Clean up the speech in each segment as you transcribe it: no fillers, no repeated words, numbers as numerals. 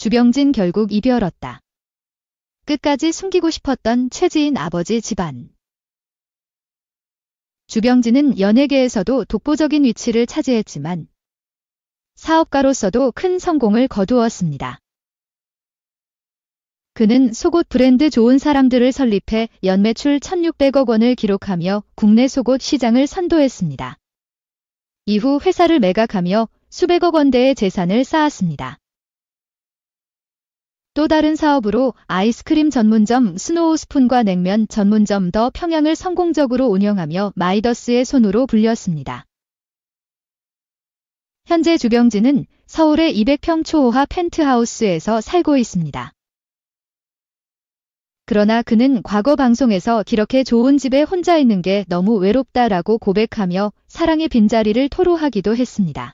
주병진 결국 이별었다. 끝까지 숨기고 싶었던 최지인 아버지 집안. 주병진은 연예계에서도 독보적인 위치를 차지했지만 사업가로서도 큰 성공을 거두었습니다. 그는 속옷 브랜드 좋은 사람들을 설립해 연매출 1,600억 원을 기록하며 국내 속옷 시장을 선도했습니다. 이후 회사를 매각하며 수백억 원대의 재산을 쌓았습니다. 또 다른 사업으로 아이스크림 전문점 스노우스푼과 냉면 전문점 더 평양을 성공적으로 운영하며 마이더스의 손으로 불렸습니다. 현재 주병진은 서울의 200평 초호화 펜트하우스에서 살고 있습니다. 그러나 그는 과거 방송에서 그렇게 좋은 집에 혼자 있는 게 너무 외롭다라고 고백하며 사랑의 빈자리를 토로하기도 했습니다.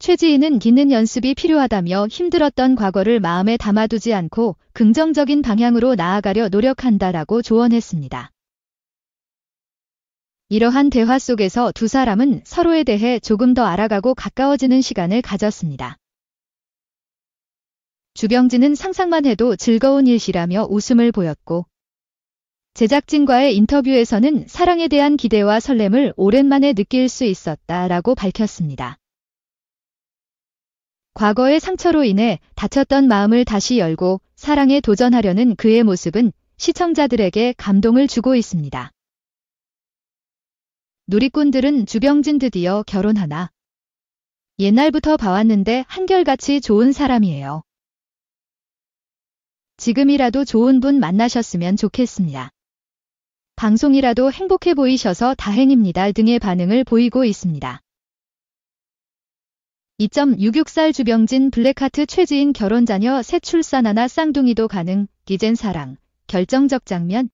최지인은 깃는 연습이 필요하다며 힘들었던 과거를 마음에 담아두지 않고 긍정적인 방향으로 나아가려 노력한다라고 조언했습니다. 이러한 대화 속에서 두 사람은 서로에 대해 조금 더 알아가고 가까워지는 시간을 가졌습니다. 주병진은 상상만 해도 즐거운 일이라며 웃음을 보였고 제작진과의 인터뷰에서는 사랑에 대한 기대와 설렘을 오랜만에 느낄 수 있었다라고 밝혔습니다. 과거의 상처로 인해 다쳤던 마음을 다시 열고 사랑에 도전하려는 그의 모습은 시청자들에게 감동을 주고 있습니다. 누리꾼들은 주병진 드디어 결혼하나? 옛날부터 봐왔는데 한결같이 좋은 사람이에요. 지금이라도 좋은 분 만나셨으면 좋겠습니다. 방송이라도 행복해 보이셔서 다행입니다 등의 반응을 보이고 있습니다. 2.66살 주병진 블랙하트 최지인 결혼 자녀 셋 출산하나 쌍둥이도 가능, 이젠 사랑, 결정적 장면.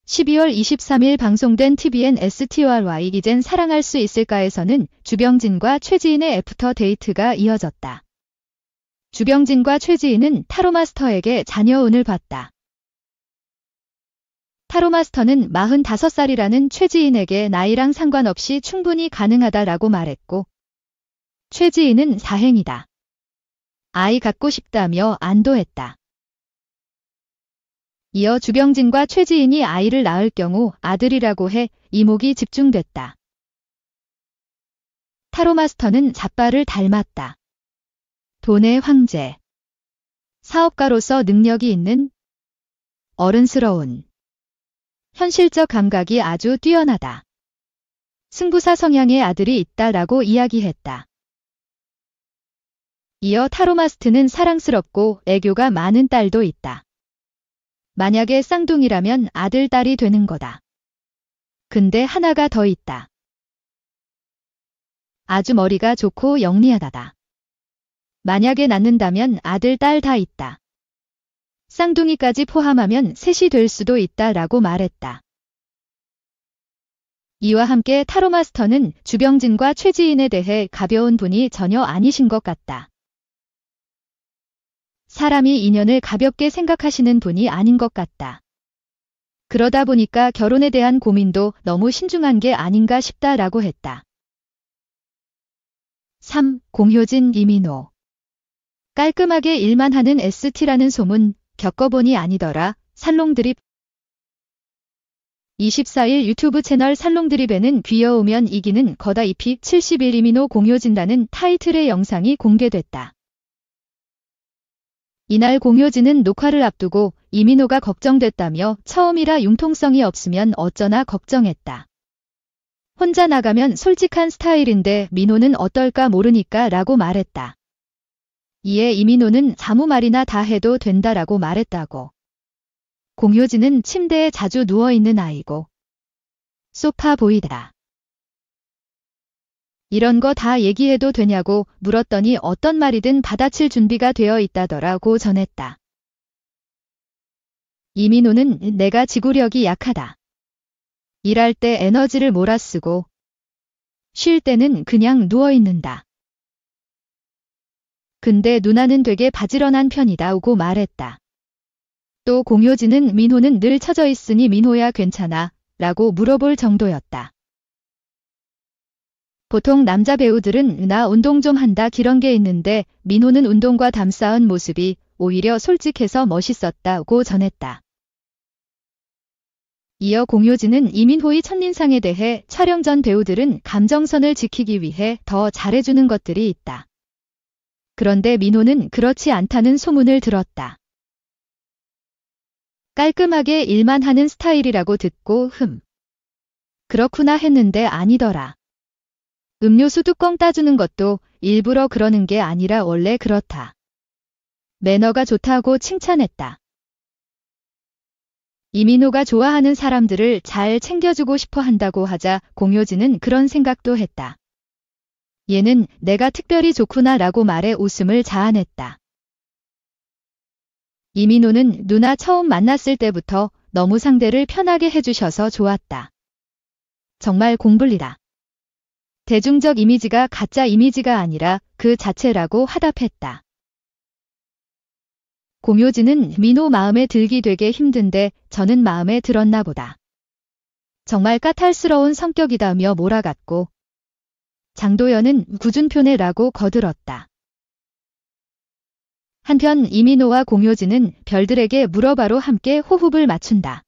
12월 23일 방송된 TVN STORY 이젠 사랑할 수 있을까에서는 주병진과 최지인의 애프터 데이트가 이어졌다. 주병진과 최지인은 타로마스터에게 자녀운을 봤다. 타로마스터는 45살이라는 최지인에게 나이랑 상관없이 충분히 가능하다라고 말했고 최지인은 사행이다. 아이 갖고 싶다며 안도했다. 이어 주병진과 최지인이 아이를 낳을 경우 아들이라고 해 이목이 집중됐다. 타로마스터는 잡바를 닮았다. 돈의 황제. 사업가로서 능력이 있는 어른스러운 현실적 감각이 아주 뛰어나다. 승부사 성향의 아들이 있다라고 이야기했다. 이어 타로마스트는 사랑스럽고 애교가 많은 딸도 있다. 만약에 쌍둥이라면 아들, 딸이 되는 거다. 근데 하나가 더 있다. 아주 머리가 좋고 영리하다다. 만약에 낳는다면 아들, 딸 다 있다. 쌍둥이까지 포함하면 셋이 될 수도 있다라고 말했다. 이와 함께 타로마스터는 주병진과 최지인에 대해 가벼운 분이 전혀 아니신 것 같다. 사람이 인연을 가볍게 생각하시는 분이 아닌 것 같다. 그러다 보니까 결혼에 대한 고민도 너무 신중한 게 아닌가 싶다라고 했다. 3. 공효진, 이민호. 깔끔하게 일만 하는 ST라는 소문, 겪어보니 아니더라. 살롱드립. 24일 유튜브 채널 살롱드립에는 귀여우면 이기는 거다 EP 71 이민호 공효진다는 타이틀의 영상이 공개됐다. 이날 공효진은 녹화를 앞두고 이민호가 걱정됐다며 처음이라 융통성이 없으면 어쩌나 걱정했다. 혼자 나가면 솔직한 스타일인데 민호는 어떨까 모르니까 라고 말했다. 이에 이민호는 아무 말이나 다 해도 된다라고 말했다고. 공효진은 침대에 자주 누워있는 아이고 소파 보이다. 이런 거 다 얘기해도 되냐고 물었더니 어떤 말이든 받아칠 준비가 되어 있다더라고 전했다. 이민호는 내가 지구력이 약하다. 일할 때 에너지를 몰아쓰고 쉴 때는 그냥 누워있는다. 근데 누나는 되게 바지런한 편이다고 말했다. 또 공효진은 민호는 늘 처져 있으니 민호야 괜찮아? 라고 물어볼 정도였다. 보통 남자 배우들은 나 운동 좀 한다 그런 게 있는데 민호는 운동과 담쌓은 모습이 오히려 솔직해서 멋있었다고 전했다. 이어 공효진은 이민호의 첫인상에 대해 촬영 전 배우들은 감정선을 지키기 위해 더 잘해주는 것들이 있다. 그런데 민호는 그렇지 않다는 소문을 들었다. 깔끔하게 일만 하는 스타일이라고 듣고 그렇구나 했는데 아니더라. 음료수 뚜껑 따주는 것도 일부러 그러는 게 아니라 원래 그렇다. 매너가 좋다고 칭찬했다. 이민호가 좋아하는 사람들을 잘 챙겨주고 싶어 한다고 하자 공효진은 그런 생각도 했다. 얘는 내가 특별히 좋구나 라고 말해 웃음을 자아냈다. 이민호는 누나 처음 만났을 때부터 너무 상대를 편하게 해주셔서 좋았다. 정말 공불리다. 대중적 이미지가 가짜 이미지가 아니라 그 자체라고 화답했다. 공효진은 민호 마음에 들기 되게 힘든데 저는 마음에 들었나 보다. 정말 까탈스러운 성격이다며 몰아갔고 장도연은 구준표네라고 거들었다. 한편 이민호와 공효진은 별들에게 물어봐로 함께 호흡을 맞춘다.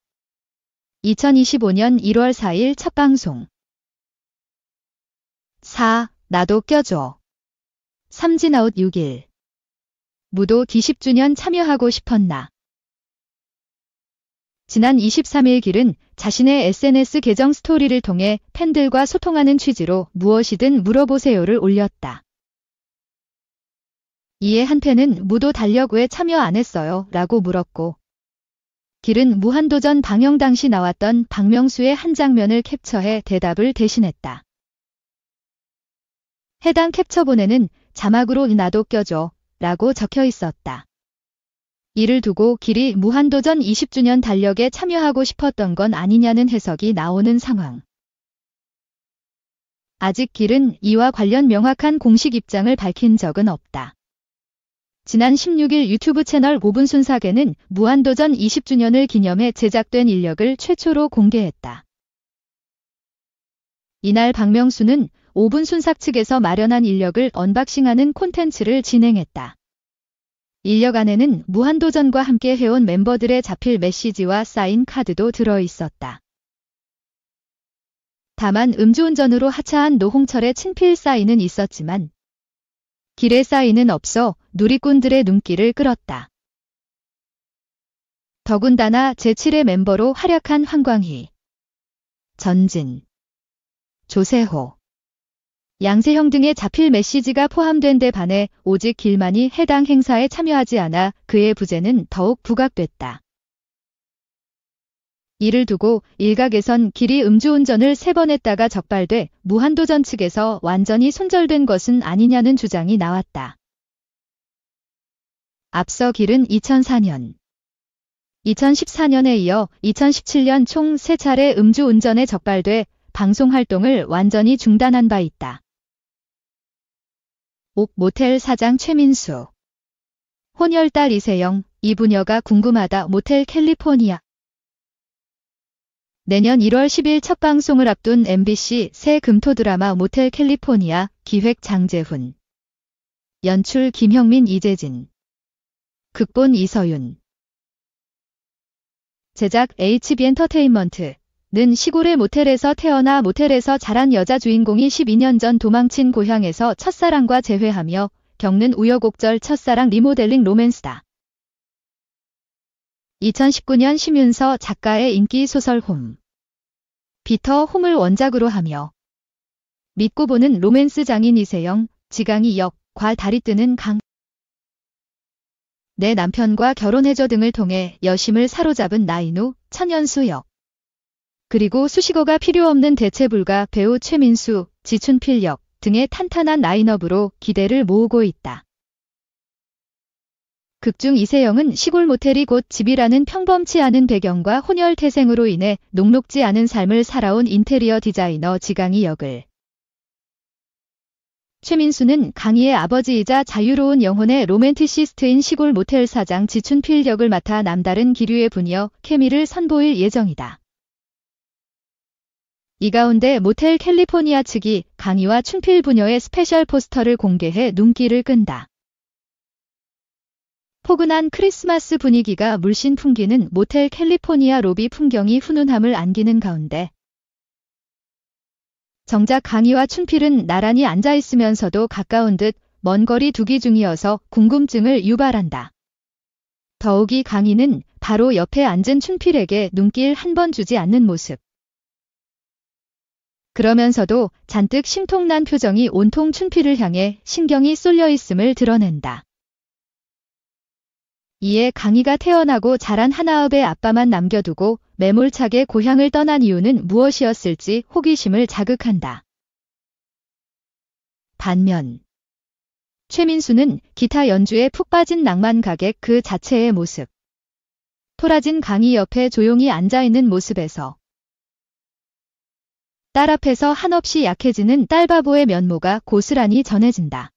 2025년 1월 4일 첫 방송. 4. 나도 껴줘. 삼진아웃 6일. 무도 기10주년 참여하고 싶었나. 지난 23일 길은 자신의 SNS 계정 스토리를 통해 팬들과 소통하는 취지로 무엇이든 물어보세요를 올렸다. 이에 한 팬은 무도 달력 왜 참여 안 했어요? 라고 물었고 길은 무한도전 방영 당시 나왔던 박명수의 한 장면을 캡처해 대답을 대신했다. 해당 캡처본에는 자막으로 나도 껴줘 라고 적혀 있었다. 이를 두고 길이 무한도전 20주년 달력에 참여하고 싶었던 건 아니냐는 해석이 나오는 상황. 아직 길은 이와 관련 명확한 공식 입장을 밝힌 적은 없다. 지난 16일 유튜브 채널 5분 순삭에는 무한도전 20주년을 기념해 제작된 인력을 최초로 공개했다. 이날 박명수는 5분 순삭 측에서 마련한 인력을 언박싱하는 콘텐츠를 진행했다. 인력 안에는 무한도전과 함께 해온 멤버들의 자필 메시지와 사인 카드도 들어있었다. 다만 음주운전으로 하차한 노홍철의 친필 사인은 있었지만 길의 사인은 없어 누리꾼들의 눈길을 끌었다. 더군다나 제7회 멤버로 활약한 황광희, 전진, 조세호, 양세형 등의 자필 메시지가 포함된 데 반해 오직 길만이 해당 행사에 참여하지 않아 그의 부재는 더욱 부각됐다. 이를 두고 일각에선 길이 음주운전을 3번 했다가 적발돼 무한도전 측에서 완전히 손절된 것은 아니냐는 주장이 나왔다. 앞서 길은 2004년, 2014년에 이어 2017년 총 3차례 음주운전에 적발돼 방송활동을 완전히 중단한 바 있다. 옥 모텔 사장 최민수, 혼혈딸 이세영, 이 부녀가 궁금하다 모텔 캘리포니아. 내년 1월 10일 첫 방송을 앞둔 MBC 새 금토 드라마 모텔 캘리포니아 기획 장재훈, 연출 김형민 이재진, 극본 이서윤, 제작 HB엔터테인먼트. 는 시골의 모텔에서 태어나 모텔에서 자란 여자 주인공이 12년 전 도망친 고향에서 첫사랑과 재회하며 겪는 우여곡절 첫사랑 리모델링 로맨스다. 2019년 심윤서 작가의 인기 소설 홈, 비터 홈을 원작으로 하며 믿고 보는 로맨스 장인 이세영, 지강이 역과 달이 뜨는 강, 내 남편과 결혼해줘 등을 통해 여심을 사로잡은 나인우, 천연수 역, 그리고 수식어가 필요 없는 대체불가 배우 최민수, 지춘필 역 등의 탄탄한 라인업으로 기대를 모으고 있다. 극중 이세영은 시골 모텔이 곧 집이라는 평범치 않은 배경과 혼혈 태생으로 인해 녹록지 않은 삶을 살아온 인테리어 디자이너 지강이 역을, 최민수는 강희의 아버지이자 자유로운 영혼의 로맨티시스트인 시골 모텔 사장 지춘필 역을 맡아 남다른 기류의 부녀 케미를 선보일 예정이다. 이 가운데 모텔 캘리포니아 측이 강희와 춘필 부녀의 스페셜 포스터를 공개해 눈길을 끈다. 포근한 크리스마스 분위기가 물씬 풍기는 모텔 캘리포니아 로비 풍경이 훈훈함을 안기는 가운데 정작 강희와 춘필은 나란히 앉아있으면서도 가까운 듯 먼 거리 두기 중이어서 궁금증을 유발한다. 더욱이 강희는 바로 옆에 앉은 춘필에게 눈길 한 번 주지 않는 모습. 그러면서도 잔뜩 심통난 표정이 온통 춘필을 향해 신경이 쏠려 있음을 드러낸다. 이에 강희가 태어나고 자란 하나읍의 아빠만 남겨두고 매몰차게 고향을 떠난 이유는 무엇이었을지 호기심을 자극한다. 반면 최민수는 기타 연주에 푹 빠진 낭만 가객 그 자체의 모습. 토라진 강희 옆에 조용히 앉아있는 모습에서 딸 앞에서 한없이 약해지는 딸바보의 면모가 고스란히 전해진다.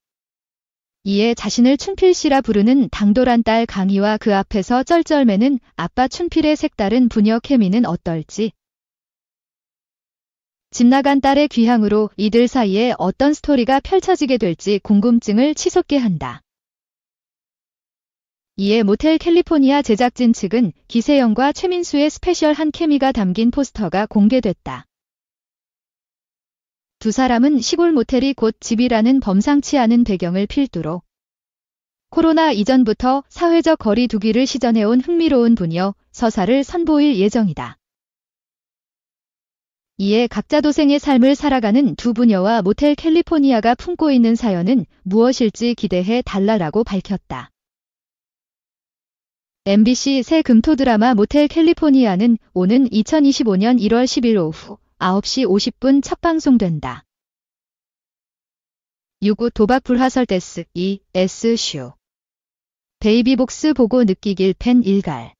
이에 자신을 춘필씨라 부르는 당돌한 딸 강희와 그 앞에서 쩔쩔매는 아빠 춘필의 색다른 부녀 케미는 어떨지. 집 나간 딸의 귀향으로 이들 사이에 어떤 스토리가 펼쳐지게 될지 궁금증을 치솟게 한다. 이에 모텔 캘리포니아 제작진 측은 기세영과 최민수의 스페셜한 케미가 담긴 포스터가 공개됐다. 두 사람은 시골 모텔이 곧 집이라는 범상치 않은 배경을 필두로 코로나 이전부터 사회적 거리 두기를 시전해온 흥미로운 부녀 서사를 선보일 예정이다. 이에 각자 도생의 삶을 살아가는 두 부녀와 모텔 캘리포니아가 품고 있는 사연은 무엇일지 기대해 달라라고 밝혔다. MBC 새 금토 드라마 모텔 캘리포니아는 오는 2025년 1월 10일 오후 9시 50분 첫 방송된다. 6구 도박 불화설 데스 2 S쇼 베이비복스 보고 느끼길 팬 일갈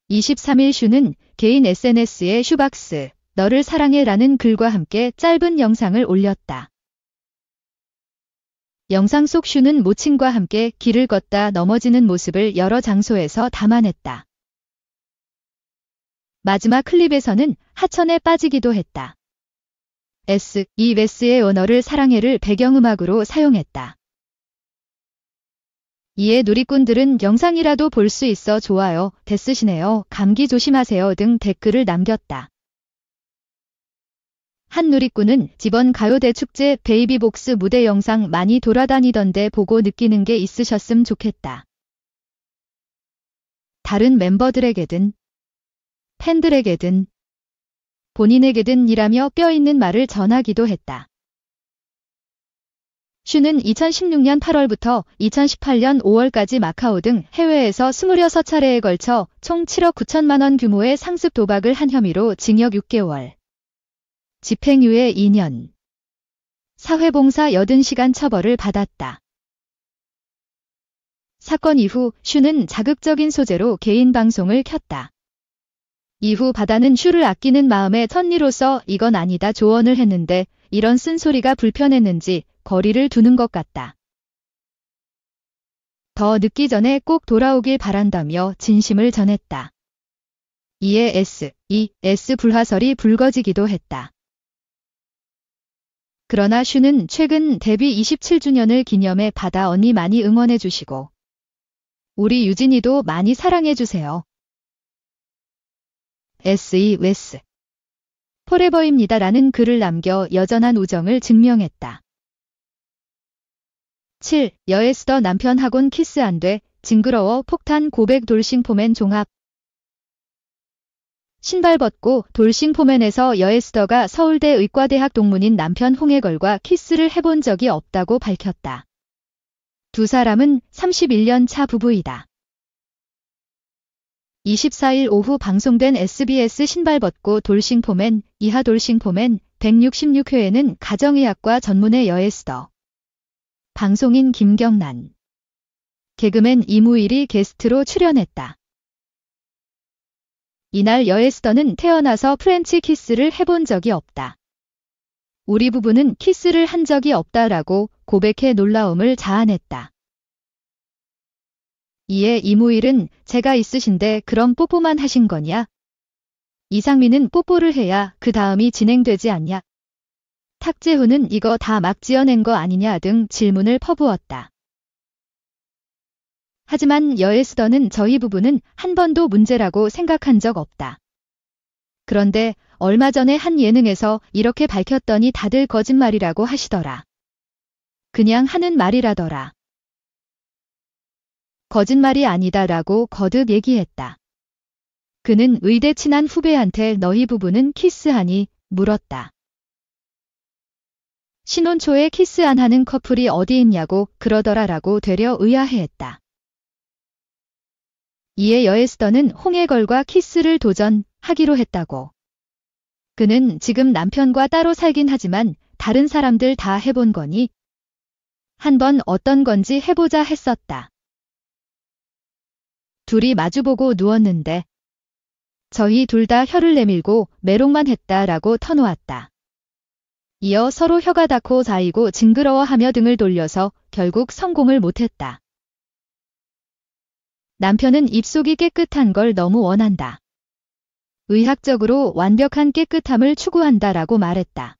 23일 슈는 개인 SNS에 슈박스 너를 사랑해라는 글과 함께 짧은 영상을 올렸다. 영상 속 슈는 모친과 함께 길을 걷다 넘어지는 모습을 여러 장소에서 담아냈다. 마지막 클립에서는 하천에 빠지기도 했다. 이 웨스의 너를 사랑해를 배경음악으로 사용했다. 이에 누리꾼들은 영상이라도 볼 수 있어 좋아요, 데스시네요, 감기 조심하세요 등 댓글을 남겼다. 한 누리꾼은 이번 가요대축제 베이비복스 무대 영상 많이 돌아다니던데 보고 느끼는 게 있으셨음 좋겠다. 다른 멤버들에게든 팬들에게든 본인에게든 이라며 뼈있는 말을 전하기도 했다. 슈는 2016년 8월부터 2018년 5월까지 마카오 등 해외에서 26차례에 걸쳐 총 7억 9천만 원 규모의 상습 도박을 한 혐의로 징역 6개월, 집행유예 2년, 사회봉사 80시간 처벌을 받았다. 사건 이후 슈는 자극적인 소재로 개인 방송을 켰다. 이후 바다는 슈를 아끼는 마음의 천리로서 이건 아니다 조언을 했는데 이런 쓴소리가 불편했는지 거리를 두는 것 같다. 더 늦기 전에 꼭 돌아오길 바란다며 진심을 전했다. 이에 S 불화설이 불거지기도 했다. 그러나 슈는 최근 데뷔 27주년을 기념해 바다 언니 많이 응원해주시고 우리 유진이도 많이 사랑해주세요. 웨스 포레버입니다 라는 글을 남겨 여전한 우정을 증명했다. 7. 여에스더 남편 학원 키스 안 돼, 징그러워 폭탄 고백 돌싱포맨 종합. 신발 벗고 돌싱포맨에서 여에스더가 서울대 의과대학 동문인 남편 홍해걸과 키스를 해본 적이 없다고 밝혔다. 두 사람은 31년 차 부부이다. 24일 오후 방송된 SBS 신발 벗고 돌싱포맨, 이하 돌싱포맨 166회에는 가정의학과 전문의 여에스더, 방송인 김경란, 개그맨 이무일이 게스트로 출연했다. 이날 여에스더는 태어나서 프렌치 키스를 해본 적이 없다. 우리 부부는 키스를 한 적이 없다라고 고백해 놀라움을 자아냈다. 이에 이무일은 제가 있으신데 그럼 뽀뽀만 하신 거냐? 이상민은 뽀뽀를 해야 그 다음이 진행되지 않냐. 탁재훈은 이거 다 막 지어낸 거 아니냐 등 질문을 퍼부었다. 하지만 여에스더는 저희 부부는 한 번도 문제라고 생각한 적 없다. 그런데 얼마 전에 한 예능에서 이렇게 밝혔더니 다들 거짓말이라고 하시더라. 그냥 하는 말이라더라. 거짓말이 아니다라고 거듭 얘기했다. 그는 의대 친한 후배한테 너희 부부는 키스하니? 물었다. 신혼 초에 키스 안 하는 커플이 어디 있냐고 그러더라라고 되려 의아해했다. 이에 여에스더는 홍해걸과 키스를 도전하기로 했다고. 그는 지금 남편과 따로 살긴 하지만 다른 사람들 다 해본 거니? 한번 어떤 건지 해보자 했었다. 둘이 마주보고 누웠는데 저희 둘 다 혀를 내밀고 메롱만 했다라고 터놓았다. 이어 서로 혀가 닿고 자이고 징그러워하며 등을 돌려서 결국 성공을 못했다. 남편은 입속이 깨끗한 걸 너무 원한다. 의학적으로 완벽한 깨끗함을 추구한다라고 말했다.